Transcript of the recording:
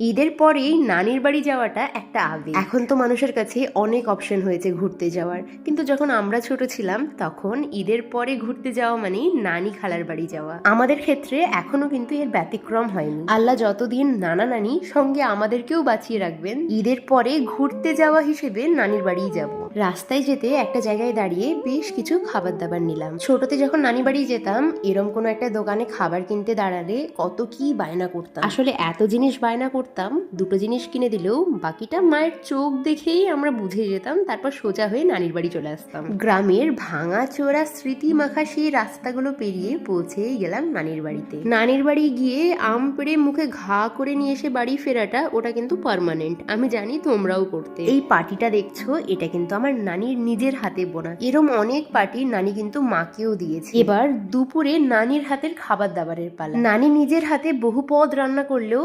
ঈদের পরেই নানির বাড়ি যাওয়াটা একটা আবেগ। এখন তো মানুষের কাছে অনেক অপশন হয়েছে ঘুরতে যাওয়ার, কিন্তু যখন আমরা ছোট ছিলাম তখন ঈদের পরে ঘুরতে যাওয়া মানেই নানি খালার বাড়ি যাওয়া। আমাদের ক্ষেত্রে এখনো কিন্তু এর ব্যতিক্রম হয়নি। আল্লাহ যতদিন নানা নানি সঙ্গে আমাদেরকেও বাঁচিয়ে রাখবেন, ঈদের পরে ঘুরতে যাওয়া হিসেবে নানির বাড়ি যাব। রাস্তায় যেতে একটা জায়গায় দাঁড়িয়ে বেশ কিছু খাবার দাবার নিলাম। ছোটতে যখন নানি বাড়ি যেতাম এরম কোনো একটা দোকানে খাবার কিনতে দাঁড়ালে কত কি বায়না করতাম। আসলে এত জিনিস বায়না করতাম, দুটো জিনিস কিনে দিলেও বাকিটা মায়ের চোখ দেখেই আমরা বুঝে যেতাম, তারপর সোজা হয়ে নানির বাড়ি চলে আসতাম। গ্রামের ভাঙা চোরা স্মৃতি মাখা সেই রাস্তাগুলো পেরিয়ে পৌঁছেই গেলাম নানির বাড়িতে। নানির বাড়ি গিয়ে আম পেড়ে মুখে ঘা করে নিয়ে এসে বাড়ি ফেরাটা ওটা কিন্তু পার্মানেন্ট, আমি জানি তোমরাও করতে। এই পার্টিটা দেখছো, এটা কিন্তু আমার নানির নিজের হাতে বোনা। এরম অনেক পার্টি নানি কিন্তু মাকেও দিয়েছে। এবার দুপুরে নানির হাতের খাবার দাবারের পালা। নানি নিজের হাতে বহু পদ রান্না করলেও